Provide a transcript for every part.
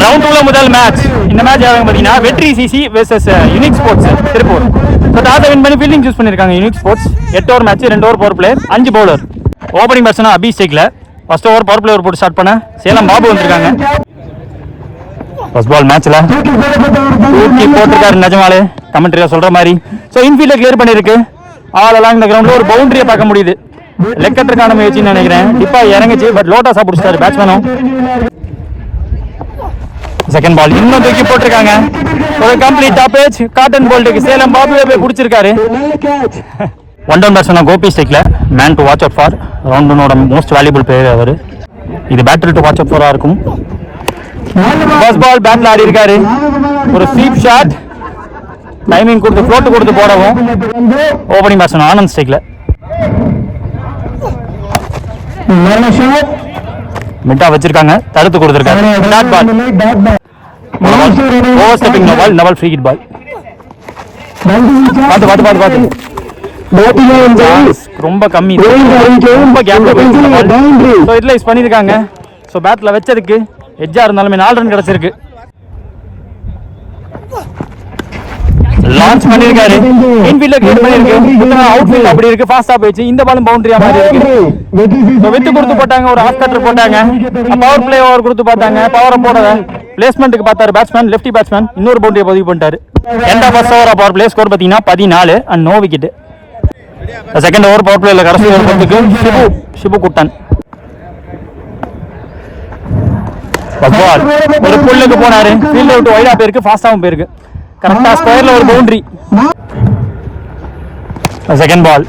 Round 2ல முதல் match. இந்த match யாருங்க பார்த்தீங்கன்னா Vetri CC versus unique sports Tiruppur. So டாஸை வின் பண்ணி ஃபீல்டிங் சூஸ் பண்ணியிருக்காங்க unique sports. 8 over match, 2 over power play, 5 bowler. Opening batsman அபிஷேக்ல ஃபர்ஸ்ட் ஓவர் பவர் பிளே போட்டு ஸ்டார்ட் பண்ண சேலம் பாபு வந்திருக்காங்க. ஃபர்ஸ்ட் பால் மேட்ச்ல தூக்கி போட்டிருக்காரு நிஜமாலே கமெண்ட்ரியா சொல்ற மாதிரி. ஸோ இன்ஃபீல்ட கிளியர் பண்ணிருக்கு. ஆல் அலாங் இந்த கிரவுண்ட்ல ஒரு பவுண்டரியை பார்க்க முடியுது. லெக்கத்திற்கான முயற்சின்னு நினைக்கிறேன். டிப்பா இறங்குச்சு, பட் லோட்டாஸா பிடிச்சிட்டாரு பேட்ஸ்மேனும். செகண்ட் பால் இன்னும் தூக்கி போட்டிருக்காங்க. ஒரு கம்ப்ளீட் டாப்பேஜ். காட்டன் போல்டுக்கு சேலம் பாபுவே போய் பிடிச்சிருக்காரு. ஒன் டவுன் பேட்ஸ்மேன் கோபி ஸ்டேக்ல man to watch out for. Round 1ஓட மோஸ்ட் வேல்யூபிள் பிளேயர் அவர். இது பேட்டர் டு வாட்ச் அவுட் ஃபாரா இருக்கும். ஃபர்ஸ்ட் பால் பேட்ல ஆடி இருக்காரு. ஒரு ஸ்வீப் ஷாட். டைமிங் கொடுத்து ஃப்ளோட் கொடுத்து போடவும். ஓப்பனிங் பேட்ஸ்மேன் ஆனந்த் ஸ்டேக்ல மிட்டா வச்சிருக்காங்க, தடுத்து கொடுத்திருக்காங்க. Dot ball. Overstepping no ball, double free hit ball. பாத்து ரொம்ப கம்மி, ரொம்ப கேப் சோ யூட்டிலைஸ் பண்ணிருக்காங்க. சோ பேட்ல வெச்சதுக்கு எட்ஜா இருந்தாலுமே 4 ரன் கிடைச்சிருக்கு. லான்ச் பண்ணிருக்காரு. இன்ஃபீல்ட்ல கிளியர் பண்ணிருக்கு. அவுட்ஃபீல்ட் அப்படி இருக்கு, ஃபாஸ்டா போயிடுச்சு. இந்த பாலும் பவுண்டரியா மாதிரி இருக்கு. வித்து கொடுத்து போட்டாங்க, ஒரு ஆஃப் கட்டர் போட்டாங்க. பவர் பிளே ஓவர் கொடுத்து பார்த்தாங்க, பவரை போடல. பிளேஸ்மெண்ட்டுக்கு பார்த்தாரு பேட்ஸ்மேன், லெஃப்டி பேட்ஸ்மேன். இன்னொரு பவுண்டரியை பதிவு பண்ணிட்டாரு. End of first over power play score பார்த்தீங்கன்னா 14 and no wicket. Second over power பிளேல கடைசி ஓவர் போட்டுக்கு ஷிபு குட்டன். ஒரு புல்லுக்கு போனாரு, ஃபீல்ட் விட்டு வைடா போயிருக்கு, ஃபாஸ்டாவும் போயிருக்கு. கரெக்டா ஸ்கொயர்ல ஒரு பவுண்டரி. செகண்ட் பால்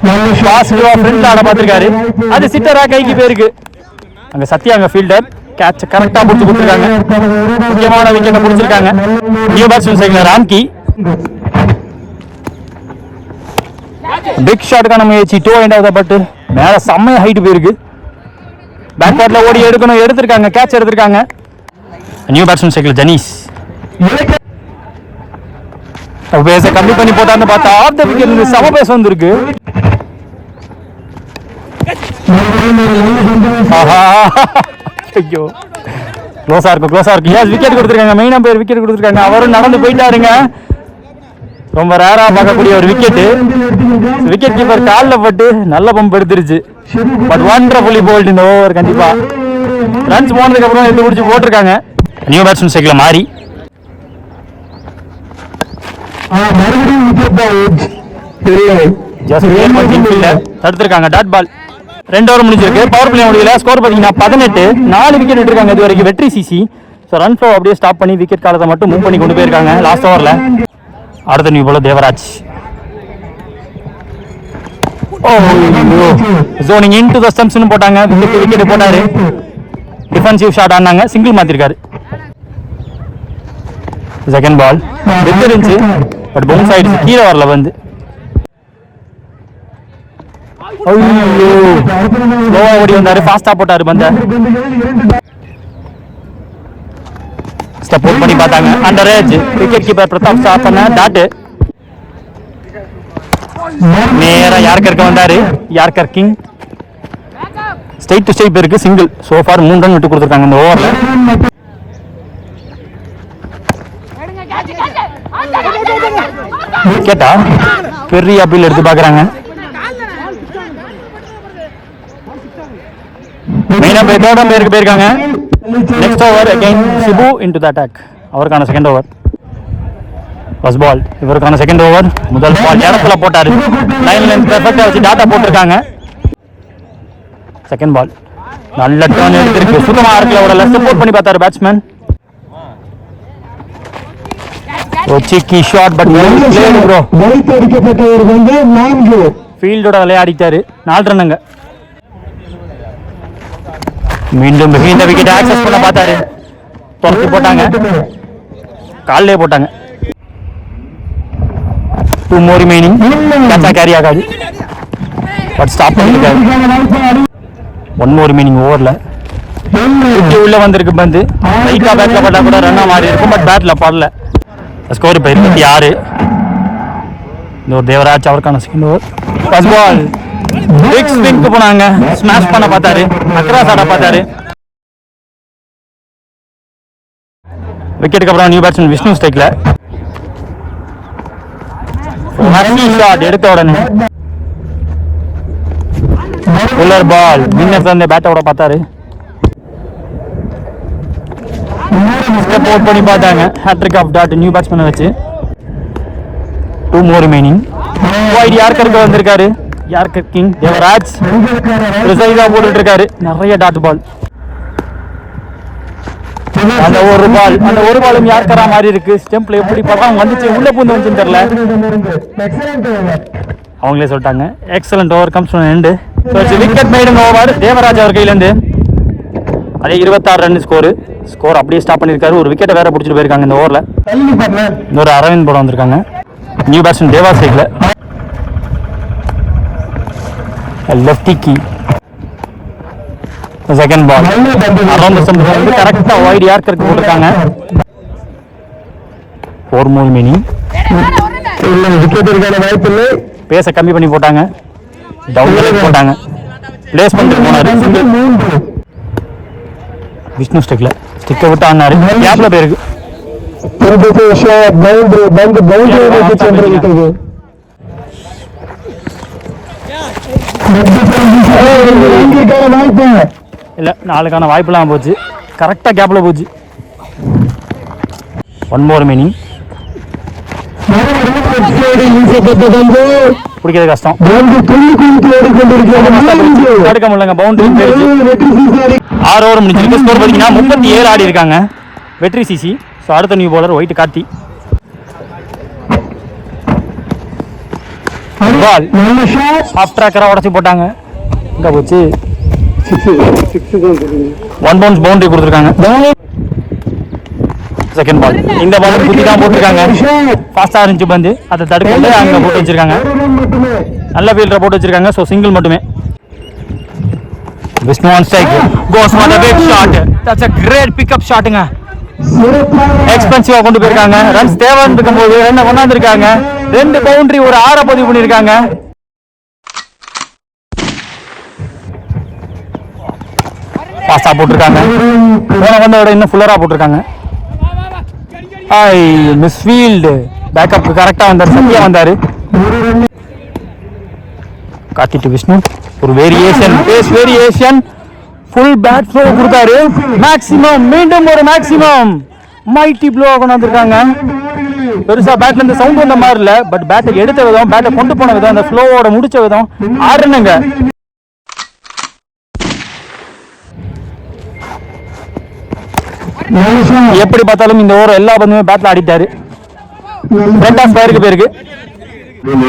பாசிட்டிவா ஃப்ரண்ட்ல ஆட பார்த்திருக்காரு. அது சிட்டரா கைக்கு போயிருக்கு. அங்க சத்யா அங்க ஃபீல்டர் கேட்ச் கரெக்டா பிடிச்சு கொடுத்திருக்காங்க. முக்கியமான விக்கெட்டை பிடிச்சிருக்காங்க. நியூ பேட்ஸ்மேன் சைடுல ராம்கி. பிக் ஷாட்டுக்கான முயற்சி. 2 எண்ட் ஆஃப் த பட் மேல செம்ம ஹைட் போயிருக்கு. பேக் பாட்ல ஓடி எடுக்கணும், எடுத்திருக்காங்க, கேட்ச் எடுத்திருக்காங்க. நியூ பேட்ஸ்மேன் சைடுல ஜனீஸ் பேச கம்மி பண்ணி போட்டான்னு பார்த்தா ஆஃப் த விக்கெட் இருந்து சம பேச வந்திருக்கு. ஐயோ க்ளோஸா இருக்கு. எஸ் விக்கெட் கொடுத்துருக்காங்க. மெயினா பேர் விக்கெட் கொடுத்துருக்காங்க. அவரும் நடந்து போயிட்டாருங்க. ரொம்ப ரேரா பார்க்கக்கூடிய ஒரு விக்கெட். விக்கெட் கீப்பர் காலில் பட்டு நல்ல பம்ப் எடுத்துருச்சு. பட் வண்டர்ஃபுல்லி போல்ட் இந்த ஓவர். கண்டிப்பா ரன்ஸ் போனதுக்கு அப்புறம் எடுத்து பிடிச்சி போட்டிருக்காங்க. நியூ பேட்ஸ்மேன் சைக்கிள் மாறி தடுத்திருக்காங்க. Dot ball. 2 ஓவர் முடிஞ்சிருக்கு. பவர் பிளே முடியல. ஸ்கோர் பார்த்தீங்கன்னா 18. 4 விக்கெட் எடுத்திருக்காங்க இது வரைக்கும் Vetri CC. So run flow அப்படியே ஸ்டாப் பண்ணி விக்கெட் காலத்தை மட்டும் மூவ் பண்ணி கொண்டு போயிருக்காங்க லாஸ்ட் ஓவரில். அடுத்த new bowler Devaraj. Zoning into the ஸ்டம்ப்ஸ்னு போட்டாங்க. விக்கெட் போட்டாரு. டிஃபென்சிவ் ஷாட் ஆனாங்க. சிங்கிள் மாத்திருக்காரு. செகண்ட் பால் இருந்துச்சு, பட் பவுன்ஸ் ஆயிடுச்சு. கீழே வரல வந்து. ஸ்லோவா ஓடி வந்தாரு, ஃபாஸ்டா போட்டாரு பந்த. ஸ்டெப் அவுட் பண்ணி பார்த்தாங்க. Under age wicket keeper Pratap stop பண்ண டாட். நேரா யார்கருக்கு வந்தாரு. Yorker king straight to straight இருக்கு. சிங்கிள். சோ ஃபார் 3 ரன் விட்டு கொடுத்துருக்காங்க இந்த ஓவர்ல. விக்கெட்டா பெரிய அப்பீல் எடுத்து பாக்குறாங்க. மெயினா தேர்ட் பேருக்கு போயிருக்காங்க. Next over again Shibu into the attack. அவருக்கான செகண்ட் ஓவர். ஃபர்ஸ்ட் பால் இவருக்கான செகண்ட் ஓவர். முதல் பால் இடத்துல போட்டாரு. லைன் லென்த் பெர்ஃபெக்ட்டா வச்சு டாட்டா போட்டிருக்காங்க. செகண்ட் பால் நல்ல டர்ன் எடுத்திருக்கு. சுத்தமா இருக்குல. ஒரு லெஃப்ட் சப்போர்ட் பண்ணி பார்த்தாரு batsman. cheeky shot but well played bro. வைத்தடிக்கப்பட்டவர் வந்து 4. ஃபீல்டோட விளையாடிட்டாரு. 4 ரன்னுங்க. மீண்டும் இந்த விக்கெட் ஆக்சஸ் பண்ண பார்த்தாரு. தொலைச்சு போட்டாங்க. கால்லே போட்டாங்க. 2 more remaining. கேட்சா கேரி ஆகாது. பட் ஸ்டாப் பண்ணிருக்காரு. 1 more remaining ஓவர்ல. உள்ள வந்திருக்கு பந்து. ரைட்டா பேட்ல பட்டா கூட ரன்னா மாறி இருக்கும். பட் பேட்ல படல. ஸ்கோர் இப்போ 26. இந்த ஒரு தேவராஜ் அவருக்கான second over. First ball big ஸ்விங்க்கு போனாங்க. ஸ்மாஷ் பண்ண பார்த்தாரு. அக்ராஸ் ஆட பார்த்தாரு. விக்கெட்டுக்கு அப்புறம் நியூ பேட்ஸ்மேன் விஷ்ணு ஸ்ட்ரைக்ல. ஷாட் எடுத்த உடனே புல்லர் பால். வின்னர்ஸ் அந்த பேட்டோட பார்த்தாரு, ஸ்டெப் அவுட் பண்ணி பார்த்தாங்க. ஹேட்ரிக் ஆஃப் டாட் நியூ பேட்ஸ்மேனை வச்சு. 2 more remaining. வைட் யார்கருக்கு வந்திருக்காரு, யார்கர் கிங் தேவராஜ் ப்ரிசைஸா போட்டுட்டு இருக்காரு. நிறைய டாட் பால். அந்த ஒரு பாலும் யார்கரா மாதிரி இருக்கு. ஸ்டெம்ப்ல எப்படி பக்கம் வந்துச்சு, உள்ள பூந்து வந்துச்சுன்னு தெரியல. அவங்களே சொல்லிட்டாங்க excellent over comes to end. Wicket maiden over Devaraj அவர் கையிலேருந்து. அதே 26 ரன் ஸ்கோர் அப்படியே ஸ்டாப் பண்ணியிருக்காரு. ஒரு விக்கெட்டை வேற பிடிச்சிட்டு போயிருக்காங்க இந்த ஓவரில். இன்னொரு அரவிந்த் போட வந்திருக்காங்க. நியூ பேட்ஸ்மேன் தேவா சைக்கில் லெஃப்டி கீ. செகண்ட் பால் அரௌண்ட் ஸ்டம்ப்ல வந்து கரெக்டா வைட் யார்கருக்கு போட்டிருக்காங்க. 4 more remaining. விக்கெட்டுக்கான வாய்ப்பு இல்லை. பேச கம்மி பண்ணி போட்டாங்க, டவுன் போட்டாங்க. பிளேஸ் பண்ணிட்டு போனாரு. விஷ்ணு ஸ்டிக்ல ஸ்டிக்கை விட்டு ஆனாரு. கேப்ல போயிருக்கு. இல்ல, 4க்கான வாய்ப்புலாம் போச்சு. கரெக்டா கேப்ல போச்சு. 1 more remaining. பிடிக்கிறது கஷ்டம். தடுக்க முடியலங்க. பவுண்டரி 6 ஓவர் முடிஞ்சிருக்கு. ஸ்கோர் பார்த்தீங்கன்னா 37 ஆடி இருக்காங்க. வெற்றி சிசி. ஸோ அடுத்த new bowler white Karthi. Ball off ட்ராக்கரா உடச்சி போட்டாங்க. இங்க போச்சு. 1 bounce பவுண்டரி கொடுத்துருக்காங்க. Second ball. இந்த பால் குத்தி தான் போட்டிருக்காங்க. ஃபாஸ்டா இருந்துச்சு பந்து, அதை தடுக்க அங்க போட்டு வச்சிருக்காங்க. நல்ல ஃபீல்டரை போட்டு வச்சிருக்காங்க. ஸோ சிங்கிள் மட்டுமே. Vishnu on strike. Goes for the big shot. That's a great pick up ஷாட்டுங்க. எக்ஸ்பென்சிவா கொண்டு போயிருக்காங்க. ரன்ஸ் தேவைன்னு இருக்கும்போது என்ன கொண்டாந்துருக்காங்க. 2 பவுண்டரி, ஒரு 6 பதிவு பண்ணியிருக்காங்க. ஃபாஸ்டா போட்டிருக்காங்க. போன வந்தோட இன்னும் ஃபுல்லரா போட்டிருக்காங்க. மிஸ்ஃபீல்டு. பேக்கப் கரெக்டா வந்தார். சத்யா வந்தாரு. கார்த்திக் விஷ்ணு ஒரு variation, pace variation, full bat throw கொடுத்தாரு. மேக்ஸிமம், மீண்டும் ஒரு மேக்ஸிமம். மைட்டி ப்ளோ கொண்டு வந்திருக்காங்க. பெருசா பேட்ல இருந்து சவுண்ட் வந்த மாதிரி இல்ல, பட் பேட்டை எடுத்த விதம், பேட்டை கொண்டு போன விதம், அந்த ஃப்ளோவோட முடிச்ச விதம் ஆடுனுங்க. எப்படி பார்த்தாலும் இந்த ஓவர் எல்லா பந்துமே பேட்ல ஆடிட்டாரு. 2 ஸ்கொயருக்கு போயிருக்கு.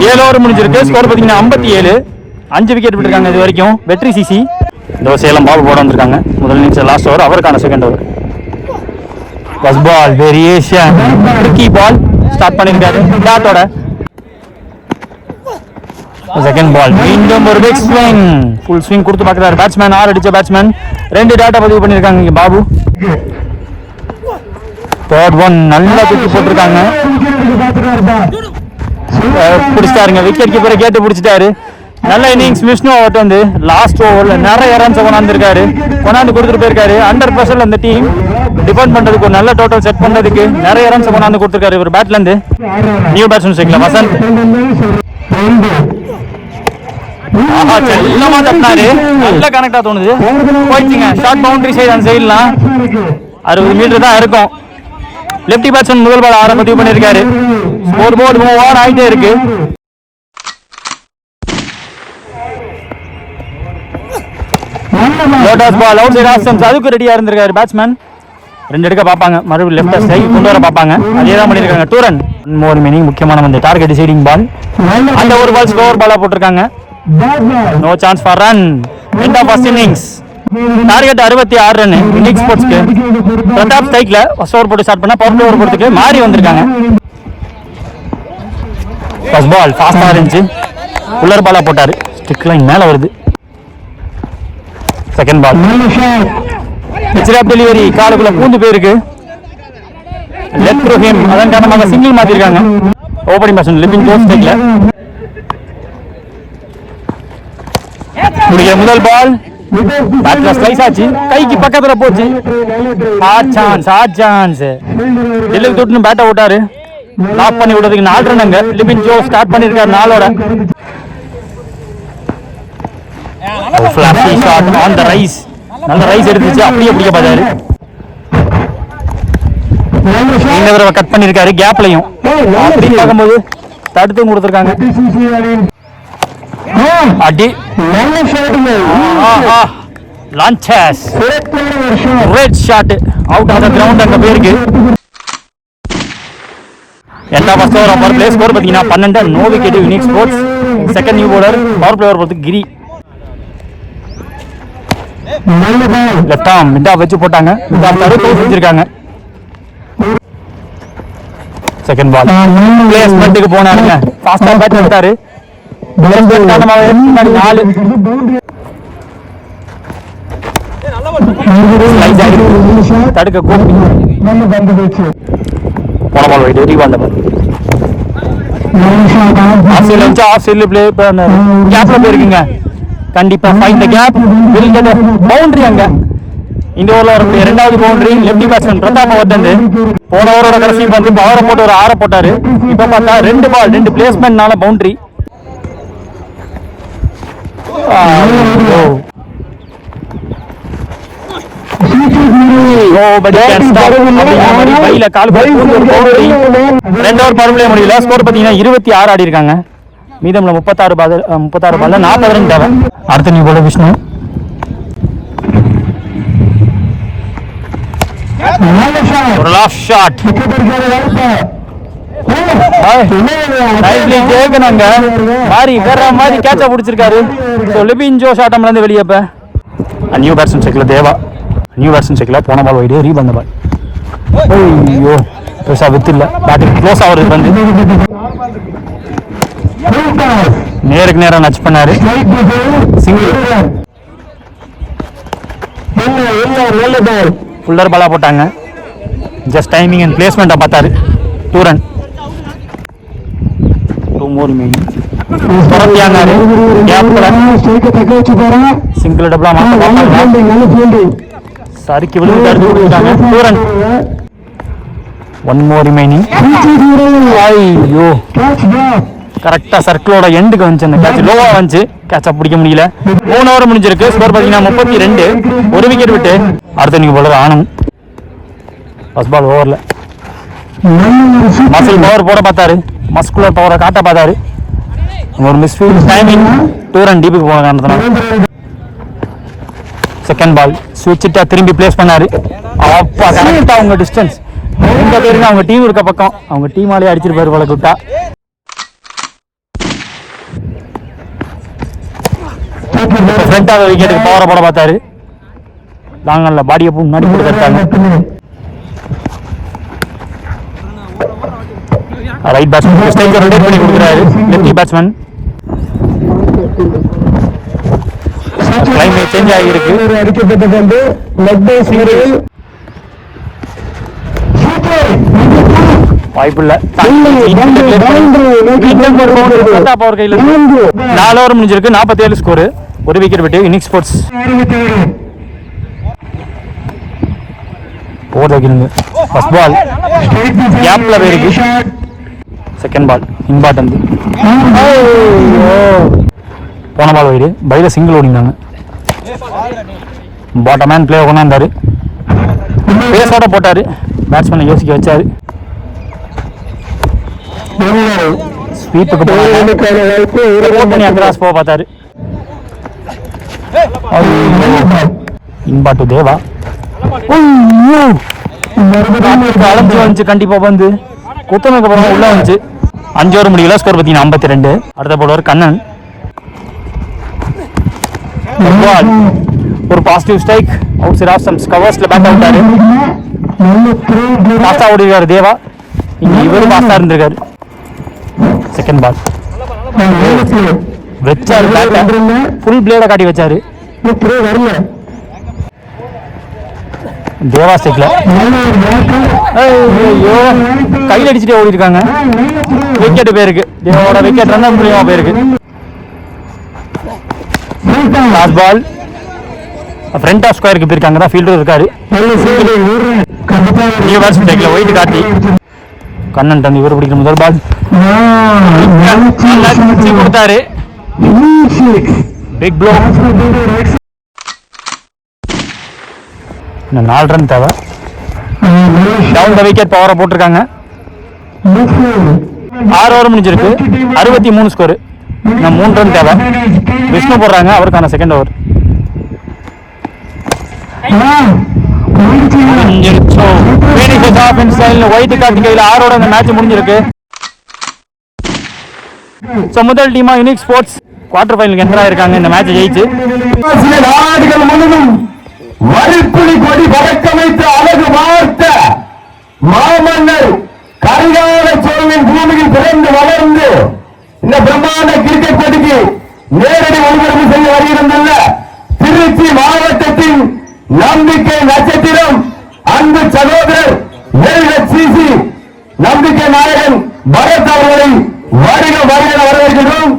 7 ஓவர் முடிஞ்சிருக்கு. ஸ்கோர் பார்த்தீங்கன்னா 57. 5 விக்கெட் விட்டுருக்காங்க இது வரைக்கும். வெற்றி சிசி. இந்த சேலம் பால் போட வந்திருக்காங்க. முதல் இன்னிங்ஸ் லாஸ்ட் ஓவர், அவருக்கான second over. First ball variation, tricky ball start பண்ணிருக்காரு பேட்டோட. செகண்ட் பால் மீண்டும் ஒரு பிக் ஸ்விங். ஃபுல் ஸ்விங் கொடுத்து பார்க்குறாரு பேட்ஸ்மேன். 6 அடிச்ச பேட்ஸ்மேன். 2 டாட்டா பதிவு பண்ணியிருக்காங்க இங்க பாபு. தேர்ட் ஒன் நல்லா தூக்கி போட்டிருக்காங்க. பிடிச்சிட்டாருங்க. விக்கெட் கீப்பரை கேட்டு பிடிச்சிட்டாரு. நல்ல இன்னிங்ஸ் விஷ்ணு. அவர்கிட்ட வந்து லாஸ்ட் ஓவர்ல நிறைய ரன்ஸ் கொண்டாந்துருக்காரு, கொண்டாந்து கொடுத்துட்டு போயிருக்காரு. அண்டர் ப்ரெஷர்ல அந்த டீம் டிபெண்ட் பண்றதுக்கு, ஒரு நல்ல டோட்டல் செட் பண்றதுக்கு நிறைய ரன்ஸ் கொண்டாந்து கொடுத்துருக்காரு இவர் பேட்ல இருந்து. New batsman cycle Vasanth. செல்லமா தட்டினாரு. நல்ல கனெக்டா தோணுது. போயிடுச்சுங்க. ஷார்ட் பவுண்டரி சைடு, அந்த சைட்லாம் 60 மீட்டர் தான் இருக்கும். லெப்டி பேட்ஸ்மேன் முதல் பால் 6 பதிவு பண்ணிருக்காரு. ஸ்கோர் போர்டு மூவ் ஆன் ஆகிட்டே இருக்கு. லோட்டஸ் ball outside off stumps. அதுக்கு ரெடியா இருந்திருக்காரு பேட்ஸ்மேன். 2 எடுக்க பார்ப்பாங்க, மறுபடியும் லெஃப்ட் ஸ்ட்ரைக் கொண்டு வர பார்ப்பாங்க. அதே தான் பண்ணிருக்காங்க. 2 ரன். 1 more remaining. முக்கியமான வந்து டார்கெட் டிசைடிங் பால். அந்த ஒரு பால் ஸ்கோர் பாலா போட்டிருக்காங்க. No chance for run. End of first innings. Target 66 run unique ஸ்போர்ட்ஸ்க்கு. பிரதாப் ஸ்ட்ரைக்ல ஃபர்ஸ்ட் ஓவர் போட்டு ஸ்டார்ட் பண்ணா பவர் ஓவர் போறதுக்கு மாறி வந்திருக்காங்க. ஃபர்ஸ்ட் பால் ஃபாஸ்டா இருந்துச்சு. புல்லர் பாலா போட்டாரு. ஸ்டிக் லைன் மேல வருது. செகண்ட் பால் மிச்சர் டெலிவரி காலுக்குள்ள பூந்து போயிருக்கு. Left through him. அதன் காரணமாக சிங்கிள் மாத்திருக்காங்க. ஓபனிங் பேட்ஸ்மேன் லிவிங் ஜோஸ் ஸ்ட்ரைக்ல. முதல் பால் பேட்ல ஸ்லைஸ் ஆச்சு, கைக்கு பக்கத்துல போச்சு. ஹாட் சான்ஸ் எல்லுக்கு தொட்டுன்னு பேட்டை விட்டாரு. லாக் பண்ணி விடுறதுக்கு 4 ரன் அங்க. லிபின் ஜோ ஸ்டார்ட் பண்ணிருக்காரு 4ஓட. Flashy shot on the rise. நல்ல ரைஸ் எடுத்துச்சு, அப்படியே பிடிக்க பார்த்தாரு. இந்த தடவை கட் பண்ணிருக்காரு கேப்லயும். அப்படி பார்க்கும்போது தடுத்து கொடுத்துருக்காங்க. அடி லான்ச்சஸ் ரெட் shot out of the ground. அங்க போயிருக்கு. 8ஆம் ஓவர் பவர் பிளே ஸ்கோர் பார்த்தீங்கன்னா 12. No wicket unique sports. Second new bowler power play over பொறுத்து Giri. Left arm mid off வச்சு போட்டாங்க. மிட் ஆஃப் தடுத்து செஞ்சிருக்காங்க. செகண்ட் பால் பிளேஸ்மெண்ட்டுக்கு போனாருங்க. ஃபாஸ்டா பேட் எடுத்தாரு. 4 தடுக்க கோப்பி போன பால் வைட் ரீபால் பால். ஆஃப் சைடுல வச்சு ஆஃப் சைடுல ப்ளே கேப்ல போயிருக்குங்க. கண்டிப்பா find the gap will get boundary. அங்க இந்த ஓவர்ல ஒரு இரண்டாவது boundary lefty batsman Pratap Vardhan. போன ஓவரோட கடைசி வந்து பவரை போட்டு ஒரு 6 போட்டாரு. இப்ப பார்த்தா 2 பால் 2 பிளேஸ்மெண்ட்னால பவுண்டரி. ஸ்கோர் பாத்தீங்கன்னா 26 ஆடி இருக்காங்க. மீதம்ல 36 பால்ல 40 ரன் தேவை. அடுத்த நியூ பாலர் விஷ்ணு. ஒரு லாஃப் ஷாட் வேற மாதிரி கேட்சா பிடிச்சிருக்காரு. லிபின் ஜோ ஷாட்டம்ல இருந்து வெளியே. நியூ பேட்ஸ்மேன் செக்ல தேவா. நியூ பேட்ஸ்மேன் செக்ல போன பால் வைடு ரீபந்த பால். ஐயோ பெருசா வித்து இல்ல. பேட்டிங் க்ளோஸ் ஆகுறது வந்து நேருக்கு நேரம் நச் பண்ணாரு. சிங்கிள் ஃபுல்லர் பாலா போட்டாங்க. ஜஸ்ட் டைமிங் அண்ட் பிளேஸ்மெண்ட்டை பார்த்தாரு. 2 ரன் 2 more remaining. சிங்கிள் டபுளா சரிக்கு விழுந்து அடுத்து கொடுத்தாங்க. 2 ரன் 1 more remaining. ஐயோ கரெக்டா சர்க்கிளோட எண்டுக்கு வந்துச்சு. அந்த கேட்ச் லோவா வந்துச்சு. கேட்சா பிடிக்க முடியல. 3 ஓவர் முடிஞ்சிருக்கு. ஸ்கோர் பார்த்தீங்கன்னா 32. 1 விக்கெட் விட்டு அடுத்த new bowler Anand. First ball ஓவர்ல மசில் பவர் போட பார்த்தாரு. மஸ்குலர் பவரை காட்ட பார்த்தாரு. ஒரு மிஸ்ஃபீல்ட் டைமிங் 2 ரன் டீப்புக்கு போன காரணத்தினால. செகண்ட் பால் ஸ்விட்சிட்டா திரும்பி பிளேஸ் பண்ணாரு. அப்பா கரெக்டா அவங்க டிஸ்டன்ஸ் எங்க பேருக்கு அவங்க டீம் இருக்க பக்கம். அவங்க டீமாலே அடிச்சிருப்பாரு போல குட்டா. ஃப்ரண்டாக விக்கெட்டுக்கு பவரை போட பார்த்தாரு. லாங்கல்ல பாடியை முன்னாடி போட்டு தட்டாங்க. ரைட் பேட்ஸ்மேன் ஸ்ட்ரைக்கர் ரொட்டேட் பண்ணி கொடுக்குறாரு. லெஃப்டி பேட்ஸ்மேன் கிளைமேட் சேஞ்ச் ஆகியிருக்கு. வாய்ப்புள்ள 4 ஓவர் முடிஞ்சிருக்கு. 47 ஸ்கோர். 1 விக்கெட் விட்டு யூனிக் ஸ்போர்ட்ஸ் ஓட வைக்கணுங்க. ஃபர்ஸ்ட் பால் கேப்ல போயிருக்கு. Second ball important. போன பால் வைடு பைல சிங்கிள் ஓடினாங்க. பாட்டம் மேன் பிளே கொண்டாந்தாரு. பேஸோட போட்டாரு. பேட்ஸ்மேனை யோசிக்க வச்சாரு. ஸ்வீப்புக்கு போக பார்த்தாரு. இன்பாட்டு தேவா அலைஞ்சு வந்துச்சு. கண்டிப்பா வந்து குத்தனுக்கு அப்புறம் உள்ள வந்துச்சு. 5 ஓவர் முடியல. ஸ்கோர் பார்த்தீங்கன்னா 52. அடுத்த போலவர் கண்ணன். ஒரு positive strike outside off some கவர்ஸ்ல பேட் அவுட்டாரு. பாஸ்டா ஓடிருக்காரு தேவா. இங்க இவரு பாஸ்டா இருந்திருக்காரு. Second ball வெச்சாரு. ஃபுல் பிளேட காட்டி வச்சாரு. தேவா ஸ்ட்ரைக்ல ஐயோ கையில் அடிச்சுட்டே ஓடி இருக்காங்க. விக்கெட் போயிருக்கு. தேவாவோட விக்கெட் ரன் மூலியமா போயிருக்கு. லாஸ்ட் பால் ஃப்ரண்ட் ஆஃப் ஸ்கொயருக்கு போயிருக்காங்க தான் ஃபீல்டர் இருக்காரு. நியூ பேட்ஸ் டேக்ல ஒயிட் காட்டி கண்ணன் தம்பி இவர் பிடிக்கிற முதல் பால் கொடுத்தாரு. Big blow. இன்னும் 4 ரன் தேவை. டவுன் த விக்கெட் பவரை போட்டிருக்காங்க. 6 ஓவர் முடிஞ்சிருக்கு. 63 ஸ்கோர். இன்னும் 3 ரன் தேவை. விஷ்ணு போடுறாங்க, அவருக்கான செகண்ட் ஓவர். ஒயிட் கார்த்திகையில 6 ஓட அந்த மேட்ச் முடிஞ்சிருக்கு. முதல் டீமா யூனிக் ஸ்போர்ட்ஸ் குவார்டர் ஃபைனலுக்கு என்டர் ஆயிருக்காங்க. இந்த மேட்ச் ஜெயிச்சு நாடுகள் முழுவதும் வரிப்புலி கொடி பறக்கமைத்து அழகு வார்த்த மாமன்னர் கரிகால சோழனின் பூமியில் பிறந்து வளர்ந்து இந்த பிரம்மாண்ட கிரிக்கெட் போட்டிக்கு நேரடி ஒளிபரப்பு செய்ய வருகிறதுள்ள திருச்சி மாவட்டத்தின் நம்பிக்கை நட்சத்திரம் அன்பு சகோதரர் LHCC நம்பிக்கை நாயகன் பரத் அவர்களை வருக வருக வரவேற்கிறோம்.